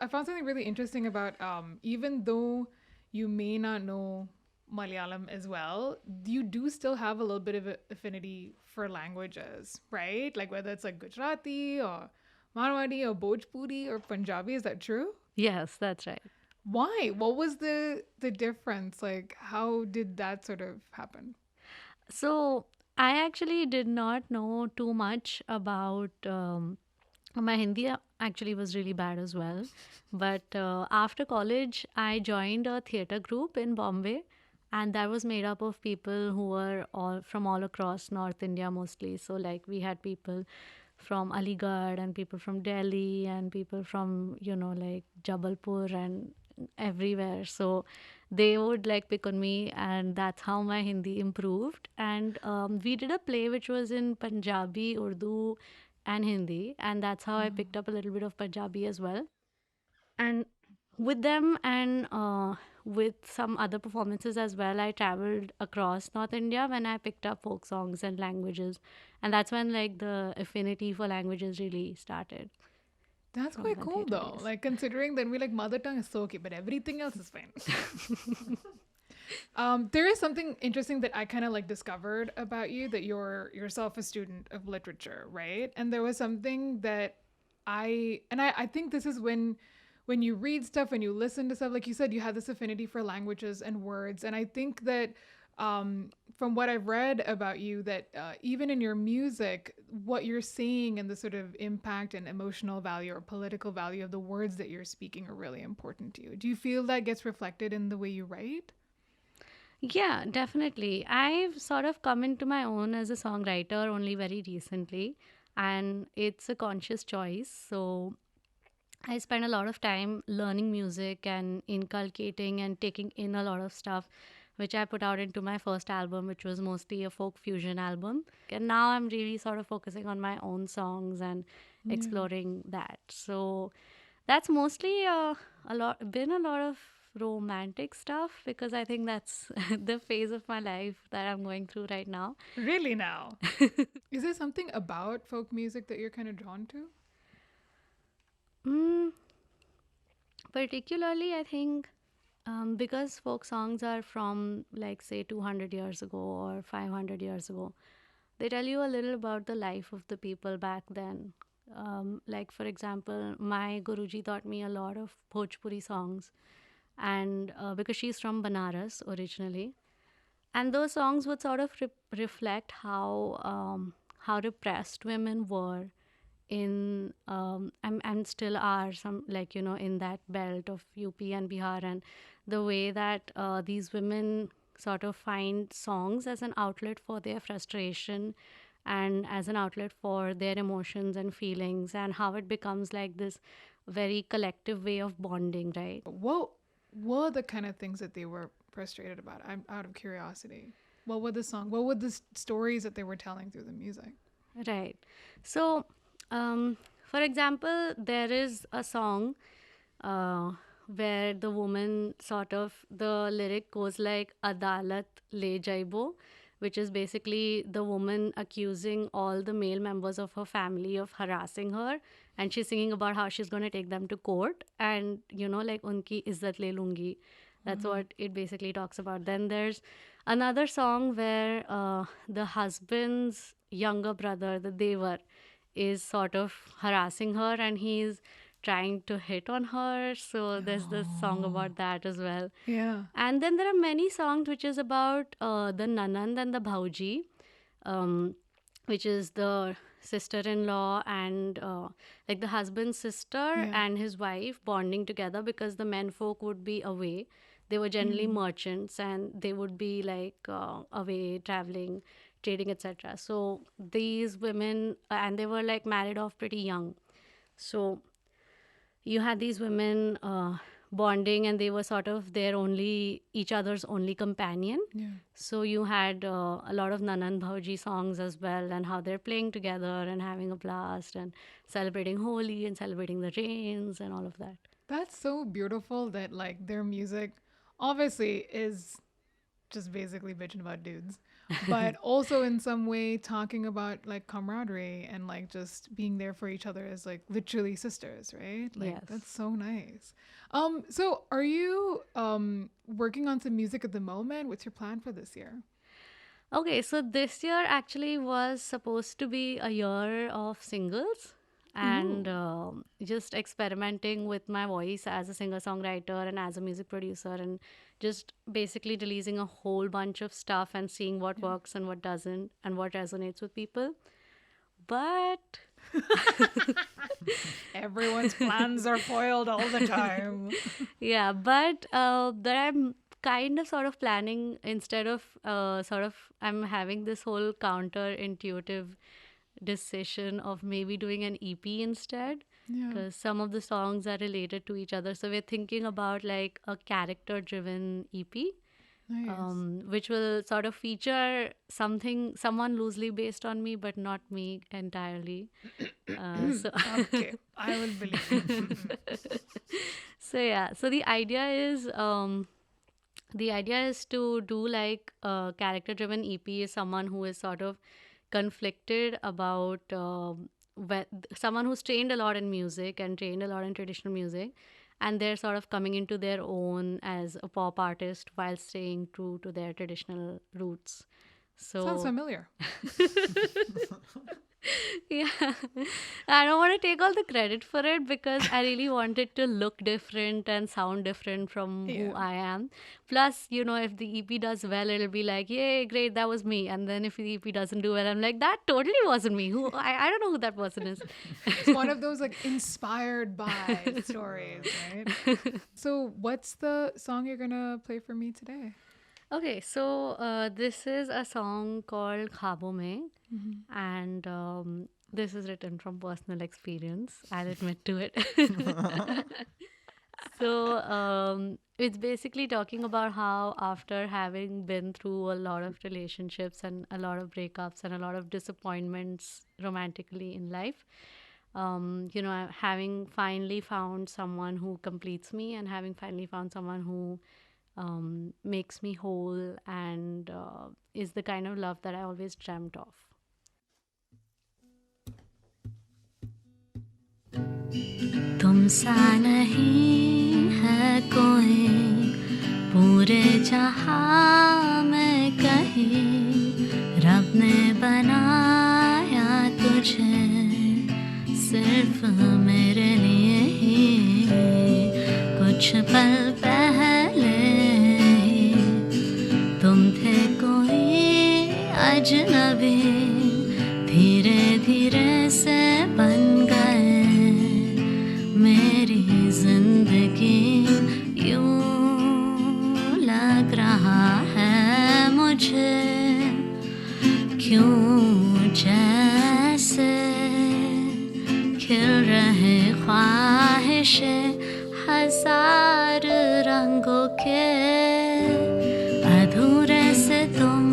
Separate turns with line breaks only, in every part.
I found something really interesting about even though you may not know Malayalam as well, you do still have a little bit of a affinity for languages, right? Like whether it's like Gujarati or Marwadi or Bhojpuri or Punjabi, is that true?
Yes, that's right.
Why? What was the difference? Like how did that sort of happen?
So I actually did not know too much about my Hindi. Actually, was really bad as well. But after college, I joined a theater group in Bombay, and that was made up of people who were all from all across North India mostly. So like we had people from Aligarh and people from Delhi and people from like Jabalpur and everywhere. So they would like pick on me, and that's how my Hindi improved. And we did a play which was in Punjabi, Urdu, and Hindi, and that's how I picked up a little bit of Punjabi as well. And with them and with some other performances as well, I traveled across North India when I picked up folk songs and languages, and that's when like the affinity for languages really started
That's
from
quite
the
cool
theater
though.
days.
Like considering that we like mother tongue is so okay, but everything else is fine. There is something interesting that I kind of like discovered about you that you're yourself a student of literature, right? And there was something that I think this is when you read stuff and you listen to stuff, like you said, you have this affinity for languages and words, and I think that from what I've read about you, that even in your music, what you're saying and the sort of impact and emotional value or political value of the words that you're speaking are really important to you. Do you feel that gets reflected in the way you write?
Yeah, definitely. I've sort of come into my own as a songwriter only very recently, and it's a conscious choice. So I spend a lot of time learning music and inculcating and taking in a lot of stuff, which I put out into my first album, which was mostly a folk fusion album. And now I'm really sort of focusing on my own songs and
Yeah.
exploring that. So that's mostly been a lot of romantic stuff because I think that's the phase of my life that I'm going through right now.
Really now? Is there something about folk music that you're kind of drawn to?
mm, Particularly, I think because folk songs are from, like, say, 200 years ago or 500 years ago, they tell you a little about the life of the people back then. Like, for example, my Guruji taught me a lot of Bhojpuri songs, and because she's from Banaras originally, and those songs would sort of reflect how repressed women were in and still are some, like, in that belt of UP and Bihar, and the way that these women sort of find songs as an outlet for their frustration and as an outlet for their emotions and feelings, and how it becomes like this very collective way of bonding, right?
What were the kind of things that they were frustrated about? I'm out of curiosity. What were the song? What were the stories that they were telling through the music?
Right. So, for example, there is a song uh, where the woman sort of, the lyric goes like Adalat le jaibo, which is basically the woman accusing all the male members of her family of harassing her, and she's singing about how she's going to take them to court, and like unki izzat le lungi. That's what it basically talks about. Then there's another song where the husband's younger brother, the Devar, is sort of harassing her, and he's trying to hit on her. So there's this song
Oh.
about that as well.
Yeah.
And then there are many songs which is about the Nanand and the Bhauji, um, which is the sister-in-law and like the husband's sister
Yeah.
and his wife bonding together because the men folk would be away. They were generally merchants and they would be like away traveling, trading, etc. So these women, and they were like married off pretty young. So you had these women bonding, and they were sort of their only, each other's only companion.
Yeah.
So you had a lot of Nanan Bhauji songs as well, and how they're playing together and having a blast and celebrating Holi and celebrating the rains and all of that.
That's so beautiful that like their music obviously is just basically bitching about dudes. but also in some way talking about like camaraderie and like just being there for each other as like literally sisters, right? Like
Yes.
that's so nice. So are you working on some music at the moment? What's your plan for this year?
Okay, so this year actually was supposed to be a year of singles and
Ooh.
just experimenting with my voice as a singer songwriter and as a music producer, and just basically releasing a whole bunch of stuff and seeing what
Yeah.
works and what doesn't and what resonates with people. But
Everyone's plans are foiled all the time.
yeah, but that I'm kind of sort of planning, instead of I'm having this whole counterintuitive decision of maybe doing an EP instead,
Yeah.
because some of the songs are related to each other. So we're thinking about like a character driven EP,
Nice.
which will sort of feature someone loosely based on me, but not me entirely. So
Okay, I will believe you.
so yeah, so the idea is to do like a character driven EP is someone who is sort of conflicted about someone who's trained a lot in music and trained a lot in traditional music, and they're sort of coming into their own as a pop artist while staying true to their traditional roots.
Sounds
So
familiar.
yeah, I don't want to take all the credit for it because I really want it to look different and sound different from who
Yeah.
I am. Plus, if the EP does well, it'll be like, yay, great, that was me. And then if the EP doesn't do well, I'm like, that totally wasn't me. I don't know who that person is.
It's one of those like inspired by stories, right? So, what's the song you're gonna play for me today?
Okay, so this is a song called Khwabon,
Mm-hmm.
and this is written from personal experience. I'll admit to it. So it's basically talking about how, after having been through a lot of relationships and a lot of breakups and a lot of disappointments romantically in life, having finally found someone who completes me and having finally found someone who makes me whole and is the kind of love that I always dreamt of. तुमसा नहीं है कोई पूरे जहां में कहीं, रब ने बनाया तुझे सिर्फ मेरे लिए ही, कुछ पल पहले ही तुम थे कोई अजनबी, धीरे धीरे से बन गए मेरी जिंदगी, यूं लग रहा है मुझे क्यों जैसे खिल रहे ख्वाहिशें हजार रंगों के, अधूरे से तुम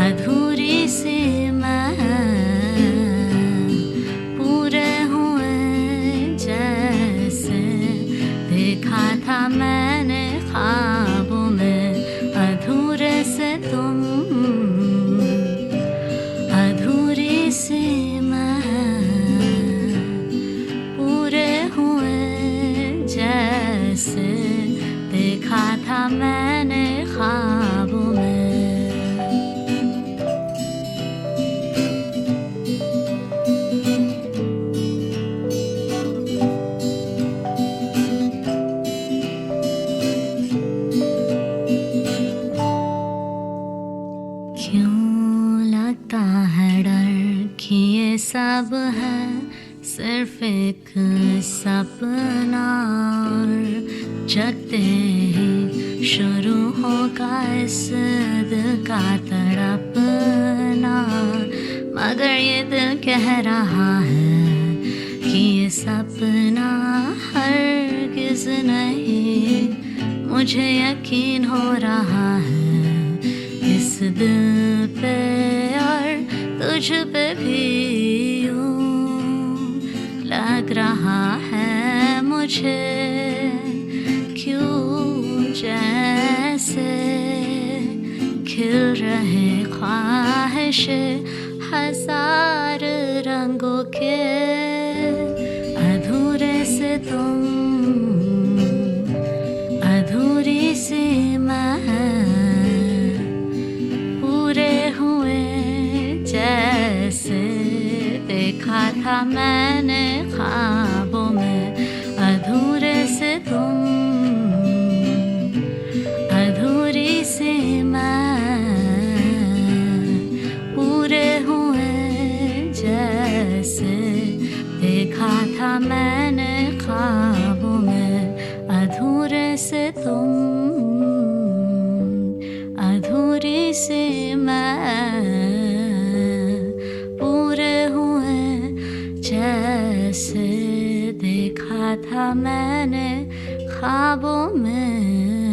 अधूरी सी मैं, पूरे हुए जैसे देखा था मैंने ख्वाबों में, अधूरे से तुम अधूरी सी मैं, पूरे हुए जैसे देखा था मैंने ख्वाबों में. सब है सिर्फ एक सपना, और जगते ही शुरू होगा इस दिल का तड़पना, मगर ये दिल कह रहा है कि ये सपना हरगिज़ नहीं, मुझे यकीन हो रहा है इस दिल पे और तुझ पे भी, लग रहा है मुझे क्यों जैसे खिल रहे ख्वाहिश हजार रंगों के अधूरे से तुम अधूरी सी मैं पूरे हुए जैसे देखा था मैंने ख्वाबों में अधूरे से तुम अधूरी सी मैं पूरे हुए जैसे देखा था मैंने ख्वाबों में अधूरे से तुम अधूरी सी मैं पूरे हुए जैसे देखा था मैंने ख्वाबों में